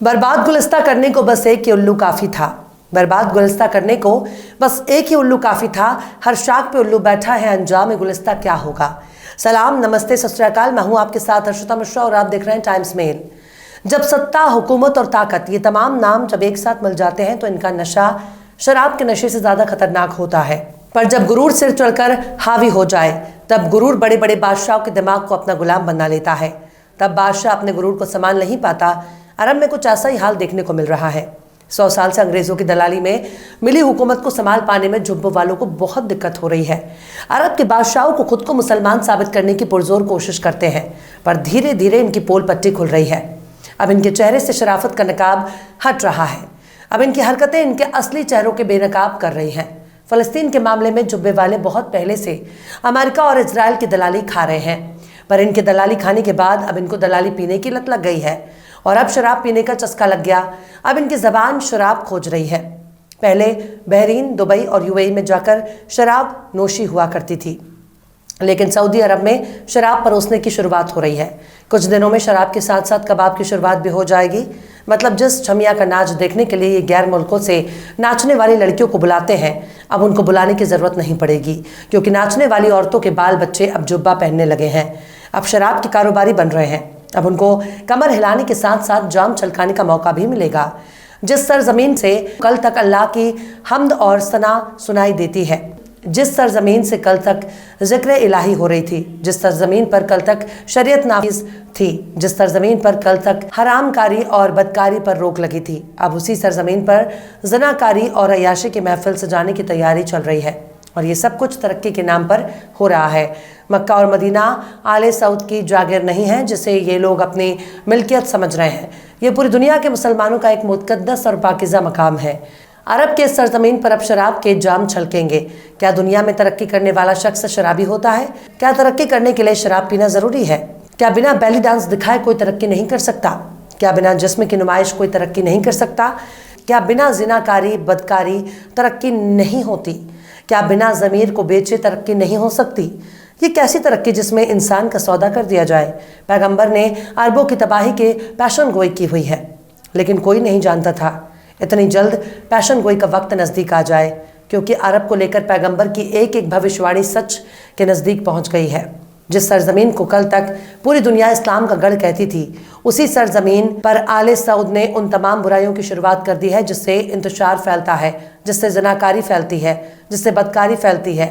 बर्बाद गुलिस्ता करने को बस एक ही उल्लू काफी था। बर्बाद गुलिस्ता करने को बस एक ही उल्लू काफी था। हर शाख पे उल्लू बैठा है, अंजाम गुलिस्ता क्या होगा। सलाम, नमस्ते, सत श्री अकाल। मैं हूं आपके साथ हर्षिता मिश्रा और आप देख रहे हैं टाइम्स मेल। जब सत्ता, हुकूमत और ताकत, ये तमाम नाम जब एक साथ मिल जाते हैं तो इनका नशा शराब के नशे से ज्यादा खतरनाक होता है। पर जब गुरूर सिर चढ़कर हावी हो जाए, तब गुरूर बड़े बड़े बादशाहों के दिमाग को अपना गुलाम बना लेता है। तब बादशाह अपने गुरूर को संभाल नहीं पाता। अरब में कुछ ऐसा ही हाल देखने को मिल रहा है। 100 साल से अंग्रेजों की दलाली में मिली हुकूमत को संभाल पाने में जुब्बों वालों को बहुत दिक्कत हो रही है। अरब के बादशाहों को खुद को मुसलमान साबित करने की पुरजोर कोशिश करते हैं, पर धीरे धीरे इनकी पोल पट्टी खुल रही है। अब इनके चेहरे से शराफत का नकाब हट रहा है। अब इनकी हरकतें इनके असली चेहरों के बेनकाब कर रही हैं। फलस्तीन के मामले में जुब्बे वाले बहुत पहले से अमेरिका और इजराइल की दलाली खा रहे हैं, पर इनके दलाली खाने के बाद अब इनको दलाली पीने की लत लग गई है और अब शराब पीने का चस्का लग गया। अब इनकी ज़बान शराब खोज रही है। पहले बहरीन, दुबई और यूएई में जाकर शराब नोशी हुआ करती थी, लेकिन सऊदी अरब में शराब परोसने की शुरुआत हो रही है। कुछ दिनों में शराब के साथ साथ कबाब की शुरुआत भी हो जाएगी। मतलब जिस छमिया का नाच देखने के लिए ये गैर मुल्कों से नाचने वाली लड़कियों को बुलाते हैं, अब उनको बुलाने की ज़रूरत नहीं पड़ेगी, क्योंकि नाचने वाली औरतों के बाल बच्चे अब जुब्बा पहनने लगे हैं। अब शराब के कारोबारी बन रहे हैं। अब उनको कमर हिलाने के साथ साथ जाम छलकाने का मौका भी मिलेगा। जिस सरजमीन से कल तक अल्लाह की हम्द और सना सुनाई देती है, जिस सरजमीन से कल तक जिक्र इलाही हो रही थी, जिस सरजमीन पर कल तक शरीयत नाफिज थी, जिस सरजमीन पर कल तक हरामकारी और बदकारी पर रोक लगी थी, अब उसी सरजमीन पर ज़नाकारी और अयाशी की महफिल सजाने की तैयारी चल रही है। और ये सब कुछ तरक्की के नाम पर हो रहा है। मक्का और मदीना आले सऊद की जागीर नहीं है जिसे ये लोग अपनी मिल्कियत समझ रहे हैं। ये पूरी दुनिया के मुसलमानों का एक मुक़द्दस और पाकीज़ा मकाम है। अरब के सरजमीन पर अब शराब के जाम छलकेंगे। क्या दुनिया में तरक्की करने वाला शख्स शराबी होता है? क्या तरक्की करने के लिए शराब पीना ज़रूरी है? क्या बिना बैली डांस दिखाए कोई तरक्की नहीं कर सकता? क्या बिना जिस्म की नुमाइश कोई तरक्की नहीं कर सकता? क्या बिना ज़िनाकारी, बदकारी तरक्की नहीं होती? क्या बिना ज़मीर को बेचे तरक्की नहीं हो सकती? ये कैसी तरक्की जिसमें इंसान का सौदा कर दिया जाए। पैगंबर ने अरबों की तबाही के पैशन गोई की हुई है, लेकिन कोई नहीं जानता था इतनी जल्द पैशन गोई का वक्त नज़दीक आ जाए, क्योंकि अरब को लेकर पैगंबर की एक एक भविष्यवाणी सच के नज़दीक पहुंच गई है। जिस सरजमीन को कल तक पूरी दुनिया इस्लाम का गढ़ कहती थी, उसी सरजमीन पर आले सऊद ने उन तमाम बुराइयों की शुरुआत कर दी है जिससे इंतशार फैलता है, जिससे जनाकारी फैलती है, जिससे बदकारी फैलती है।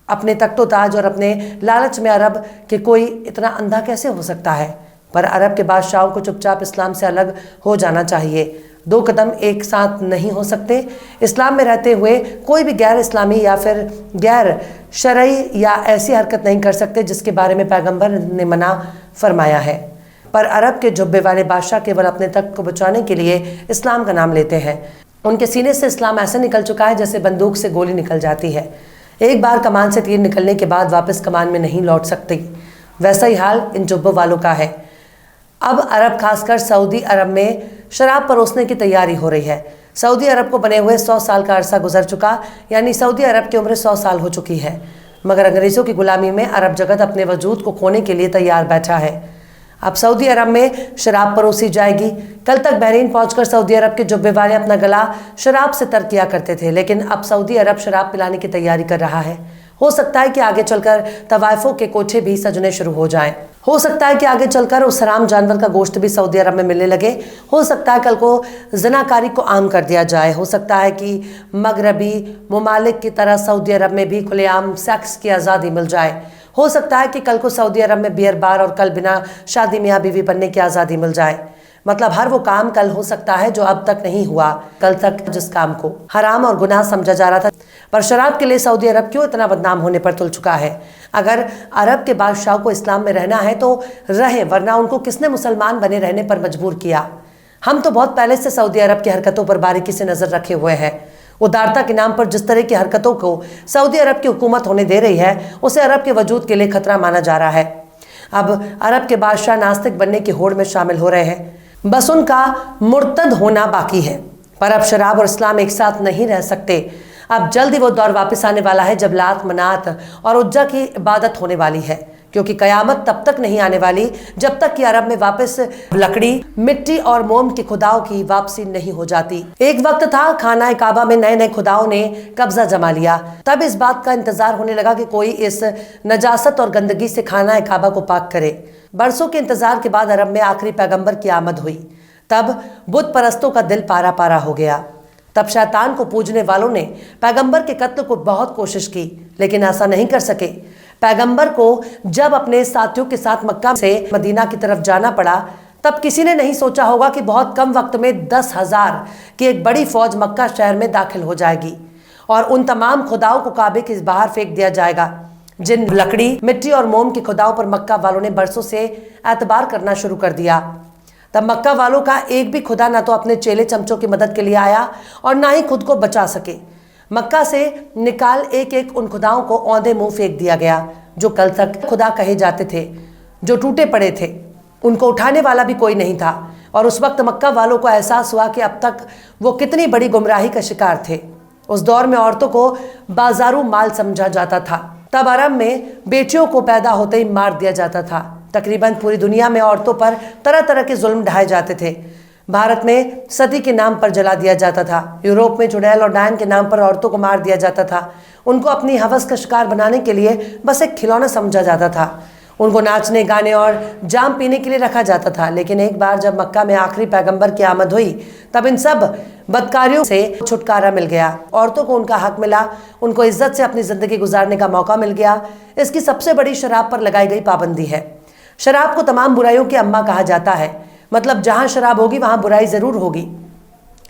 अपने तख्तो ताज और अपने लालच में अरब के कोई इतना अंधा कैसे हो सकता है? पर अरब के बादशाहों को चुपचाप इस्लाम से अलग हो जाना चाहिए। 2 कदम एक साथ नहीं हो सकते। इस्लाम में रहते हुए कोई भी गैर इस्लामी या फिर गैर शरई या ऐसी हरकत नहीं कर सकते जिसके बारे में पैगंबर ने मना फरमाया है। पर अरब के जुब्बे वाले बादशाह केवल अपने तख्त को बचाने के लिए इस्लाम का नाम लेते हैं। उनके सीने से इस्लाम ऐसे निकल चुका है जैसे बंदूक से गोली निकल जाती है। एक बार कमान से तीर निकलने के बाद वापस कमान में नहीं लौट सकती। वैसा ही हाल इन जुब्बों वालों का है। अब अरब, खासकर सऊदी अरब में शराब परोसने की तैयारी हो रही है। सऊदी अरब को बने हुए 100 साल का अरसा गुजर चुका, यानी सऊदी अरब की उम्र 100 साल हो चुकी है। मगर अंग्रेज़ों की गुलामी में अरब जगत अपने वजूद को खोने के लिए तैयार बैठा है। अब सऊदी अरब में शराब परोसी जाएगी। कल तक बहरीन पहुंचकर सऊदी अरब के जुब्बे वाले अपना गला शराब से तर किया करते थे, लेकिन अब सऊदी अरब शराब पिलाने की तैयारी कर रहा है। हो सकता है कि आगे चलकर तवाइफों के कोठे भी सजने शुरू हो जाएं। हो सकता है कि आगे चलकर उस हराम जानवर का गोश्त भी सऊदी अरब में मिलने लगे। हो सकता है कल को ज़नाकारी को आम कर दिया जाए। हो सकता है कि मगरबी ममालिक की तरह सऊदी अरब में भी खुलेआम सेक्स की आज़ादी मिल जाए। हो सकता है कि कल को सऊदी अरब में बियर बार और कल बिना शादी मियाँ बीवी बनने की आज़ादी मिल जाए। मतलब हर वो काम कल हो सकता है जो अब तक नहीं हुआ। कल तक जिस काम को हराम और गुनाह समझा जा रहा था, पर शराब के लिए सऊदी अरब क्यों इतना बदनाम होने पर तुल चुका है? अगर अरब के बादशाह को इस्लाम में रहना है तो रहे, वरना उनको किसने मुसलमान बने रहने पर मजबूर किया? हम तो बहुत पहले से सऊदी अरब की हरकतों पर बारीकी से नज़र रखे हुए हैं। उदारता के नाम पर जिस तरह की हरकतों को सऊदी अरब की हुकूमत होने दे रही है, उसे अरब के वजूद के लिए खतरा माना जा रहा है। अब अरब के बादशाह नास्तिक बनने की होड़ में शामिल हो रहे हैं, बस उनका मुर्तद होना बाकी है। पर अब शराब और इस्लाम एक साथ नहीं रह सकते। अब जल्द ही वो दौर वापस आने वाला है जब लात, मनात और उज्जा की इबादत होने वाली है, क्योंकि कयामत तब तक नहीं आने वाली जब तक कि अरब में वापस लकड़ी, मिट्टी और मोम के खुदाओं की वापसी नहीं हो जाती। एक वक्त था खाना काबा में नए नए खुदाओं ने कब्जा जमा लिया। तब इस बात का इंतजार होने लगा कि कोई इस नजासत और गंदगी से खाना काबा को पाक करे। बरसों के इंतजार के बाद अरब में आखिरी पैगंबर की आमद हुई। तब बुत परस्तों का दिल पारा पारा हो गया। तब शैतान को पूजने वालों ने पैगंबर के कत्ल को बहुत कोशिश की, लेकिन ऐसा नहीं कर सके। पैगंबर को जब अपने साथियों के साथ मक्का से मदीना की तरफ जाना पड़ा, तब किसी ने नहीं सोचा होगा कि बहुत कम वक्त में 10,000 की एक बड़ी फौज मक्का शहर में दाखिल हो जाएगी और उन तमाम खुदाओं को काबे के बाहर फेंक दिया जाएगा जिन लकड़ी, मिट्टी और मोम के खुदाओं पर मक्का वालों ने बरसों से एतबार करना शुरू कर दिया। तब मक्का वालों का एक भी खुदा ना तो अपने चेले चमचों की मदद के लिए आया और ना ही खुद को बचा सके। मक्का से निकाल एक एक उन खुदाओं को औंधे मुंह फेंक दिया गया जो कल तक खुदा कहे जाते थे, जो टूटे पड़े थे। उनको उठाने वाला भी कोई नहीं था। और उस वक्त मक्का वालों को एहसास हुआ कि अब तक वो कितनी बड़ी गुमराही का शिकार थे। उस दौर में औरतों को बाजारू माल समझा जाता था। तब अरब में बेटियों को पैदा होते ही मार दिया जाता था। तकरीबन पूरी दुनिया में औरतों पर तरह तरह के जुल्म ढाए जाते थे। भारत में सती के नाम पर जला दिया जाता था। यूरोप में चुड़ैल और डायन के नाम पर औरतों को मार दिया जाता था। उनको अपनी हवस का शिकार बनाने के लिए बस एक खिलौना समझा जाता था। उनको नाचने, गाने और जाम पीने के लिए रखा जाता था। लेकिन एक बार जब मक्का में आखिरी पैगंबर की आमद हुई, तब इन सब बदकारियों से छुटकारा मिल गया। औरतों को उनका हक मिला, उनको इज्जत से अपनी जिंदगी गुजारने का मौका मिल गया। इसकी सबसे बड़ी शराब पर लगाई गई पाबंदी है। शराब को तमाम बुराइयों की अम्मा कहा जाता है। मतलब जहां शराब होगी वहां बुराई जरूर होगी।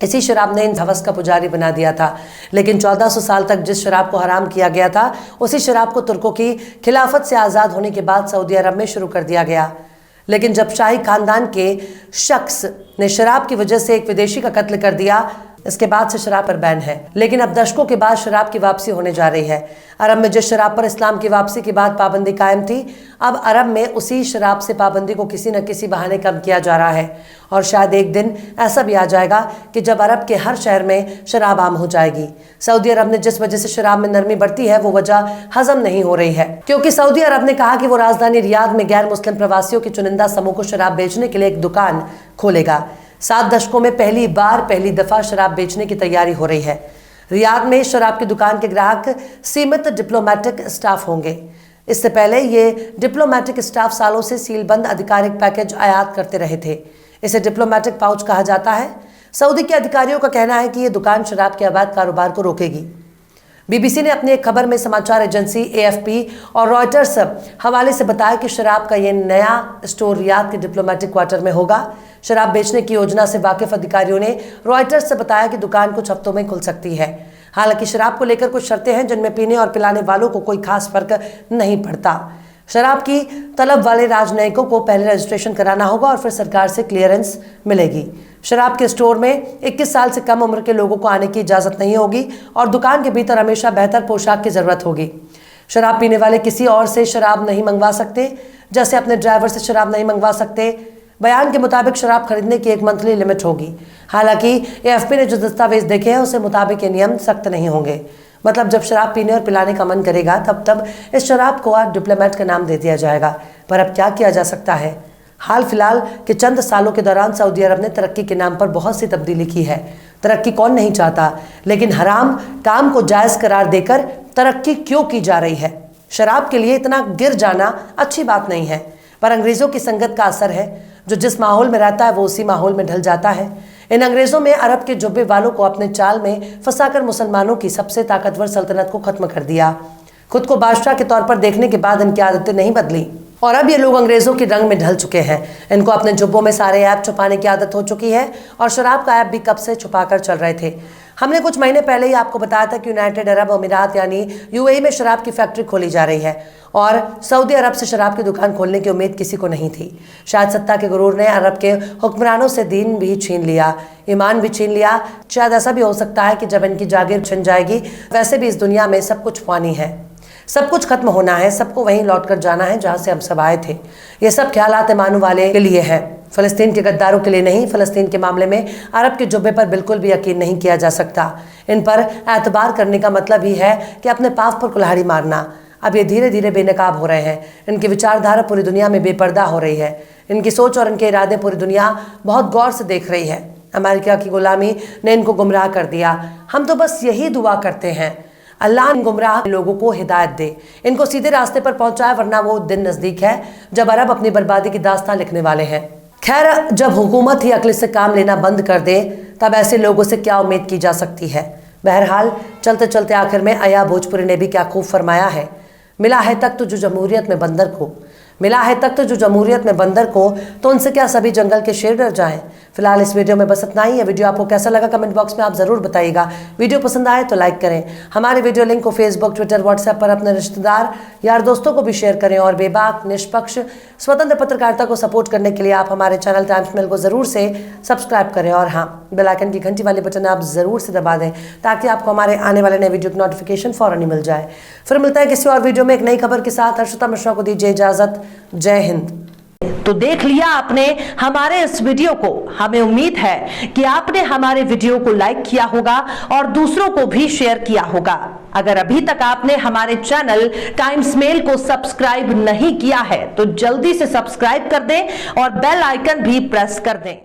इसी शराब ने इन हवस का पुजारी बना दिया था। लेकिन 1400 साल तक जिस शराब को हराम किया गया था, उसी शराब को तुर्कों की खिलाफत से आज़ाद होने के बाद सऊदी अरब में शुरू कर दिया गया। लेकिन जब शाही खानदान के शख्स ने शराब की वजह से एक विदेशी का कत्ल कर दिया, इसके बाद से शराब पर बैन है। लेकिन अब दशकों के बाद शराब की वापसी होने जा रही है। अरब में जिस शराब पर इस्लाम की वापसी के बाद पाबंदी कायम थी, अब अरब में उसी शराब से पाबंदी को किसी न किसी बहाने कम किया जा रहा है। और शायद एक दिन ऐसा भी आ जाएगा कि जब अरब के हर शहर में शराब आम हो जाएगी। सऊदी अरब ने जिस वजह से शराब में नरमी बढ़ती है, वो वजह हजम नहीं हो रही है, क्योंकि सऊदी अरब ने कहा कि वो राजधानी रियाद में गैर मुस्लिम प्रवासियों के चुनिंदा समूह को शराब बेचने के लिए एक दुकान खोलेगा। 7 दशकों में पहली दफा शराब बेचने की तैयारी हो रही है। रियाद में शराब की दुकान के ग्राहक सीमित डिप्लोमेटिक स्टाफ होंगे। इससे पहले ये डिप्लोमेटिक स्टाफ सालों से सीलबंद आधिकारिक पैकेज आयात करते रहे थे। इसे डिप्लोमेटिक पाउच कहा जाता है। सऊदी के अधिकारियों का कहना है कि ये दुकान शराब के अवैध कारोबार को रोकेगी। बीबीसी ने अपनी एक खबर में समाचार एजेंसी एएफपी और रॉयटर्स हवाले से बताया कि शराब का ये नया स्टोर रियाद के डिप्लोमेटिक क्वार्टर में होगा। शराब बेचने की योजना से वाकिफ अधिकारियों ने रॉयटर्स से बताया कि दुकान कुछ हफ्तों में खुल सकती है। हालांकि शराब को लेकर कुछ शर्तें हैं जिनमें पीने और पिलाने वालों को कोई खास फर्क नहीं पड़ता। शराब की तलब वाले राजनयिकों को पहले रजिस्ट्रेशन कराना होगा और फिर सरकार से क्लियरेंस मिलेगी। शराब के स्टोर में 21 साल से कम उम्र के लोगों को आने की इजाज़त नहीं होगी और दुकान के भीतर हमेशा बेहतर पोशाक की ज़रूरत होगी। शराब पीने वाले किसी और से शराब नहीं मंगवा सकते, जैसे अपने ड्राइवर से शराब नहीं मंगवा सकते। बयान के मुताबिक शराब खरीदने की एक मंथली लिमिट होगी। हालांकि एएफपी ने जो दस्तावेज देखे हैं उसके मुताबिक ये नियम सख्त नहीं होंगे। मतलब जब शराब पीने और पिलाने का मन करेगा तब इस शराब को आज डिप्लोमेट का नाम दे दिया जाएगा। पर अब क्या किया जा सकता है? हाल फिलहाल के चंद सालों के दौरान सऊदी अरब ने तरक्की के नाम पर बहुत सी तब्दीली की है। तरक्की कौन नहीं चाहता, लेकिन हराम काम को जायज़ करार देकर तरक्की क्यों की जा रही है? शराब के लिए इतना गिर जाना अच्छी बात नहीं है, पर अंग्रेज़ों की संगत का असर है। जो जिस माहौल में रहता है वो उसी माहौल में ढल जाता है। इन अंग्रेज़ों में अरब के जुब्बे वालों को अपने चाल में फंसाकर मुसलमानों की सबसे ताकतवर सल्तनत को खत्म कर दिया। खुद को बादशाह के तौर पर देखने के बाद इनकी आदतें नहीं बदली और अब ये लोग अंग्रेज़ों के रंग में ढल चुके हैं। इनको अपने जुब्बों में सारे ऐप छुपाने की आदत हो चुकी है और शराब का ऐप भी कब से छुपाकर चल रहे थे। हमने कुछ महीने पहले ही आपको बताया था कि यूनाइटेड अरब अमीरात यानी यूएई में शराब की फैक्ट्री खोली जा रही है और सऊदी अरब से शराब की दुकान खोलने की उम्मीद किसी को नहीं थी। शायद सत्ता के गुरूर ने अरब के हुक्मरानों से दीन भी छीन लिया, ईमान भी छीन लिया। शायद ऐसा भी हो सकता है कि जब इनकी जागीर छिन जाएगी, वैसे भी इस दुनिया में सब कुछ फानी है, सब कुछ खत्म होना है, सबको वहीं लौट कर जाना है जहाँ से हम सब आए थे। ये सब ख्यालात मानू वाले के लिए है, फ़लस्तीन के गद्दारों के लिए नहीं। फ़लस्तीन के मामले में अरब के जुब्बे पर बिल्कुल भी यकीन नहीं किया जा सकता। इन पर एतबार करने का मतलब ही है कि अपने पाँव पर कुल्हाड़ी मारना। अब ये धीरे धीरे बेनकाब हो रहे हैं। इनकी विचारधारा पूरी दुनिया में बेपर्दा हो रही है। इनकी सोच और इनके इरादे पूरी दुनिया बहुत गौर से देख रही है। अमेरिका की गुलामी ने इनको गुमराह कर दिया। हम तो बस यही दुआ करते हैं अल्लाह इन गुमराह लोगों को हिदायत दे, इनको सीधे रास्ते पर पहुंचाए, वरना वो दिन नजदीक है जब अरब अपनी बर्बादी की दास्तान लिखने वाले हैं। खैर, जब हुकूमत ही अक्ल से काम लेना बंद कर दे तब ऐसे लोगों से क्या उम्मीद की जा सकती है। बहरहाल चलते चलते आखिर में अया भोजपुरी ने भी क्या खूब फरमाया है, मिला है तख्त जो जमहूरियत में बंदर को, मिला है तख्त जो जमहूरियत में बंदर को, तो उनसे क्या सभी जंगल के शेर डर जाएं। फिलहाल इस वीडियो में बस इतना ही है। वीडियो आपको कैसा लगा कमेंट बॉक्स में आप जरूर बताइएगा। वीडियो पसंद आए तो लाइक करें। हमारे वीडियो लिंक को फेसबुक, ट्विटर, व्हाट्सएप पर अपने रिश्तेदार, यार, दोस्तों को भी शेयर करें। और बेबाक, निष्पक्ष, स्वतंत्र पत्रकारिता को सपोर्ट करने के लिए आप हमारे चैनल टाइम्स मेल को जरूर से सब्सक्राइब करें। और हाँ, बेल आइकन की घंटी वाले बटन आप जरूर से दबा दें ताकि आपको हमारे आने वाले नए वीडियो की नोटिफिकेशन फौरन ही मिल जाए। फिर मिलता है किसी और वीडियो में एक नई खबर के साथ। हर्षिता मिश्रा को दीजिए इजाजत। जय हिंद। तो देख लिया आपने हमारे इस वीडियो को। हमें उम्मीद है कि आपने हमारे वीडियो को लाइक किया होगा और दूसरों को भी शेयर किया होगा। अगर अभी तक आपने हमारे चैनल टाइम्स मेल को सब्सक्राइब नहीं किया है तो जल्दी से सब्सक्राइब कर दें और बेल आइकन भी प्रेस कर दें।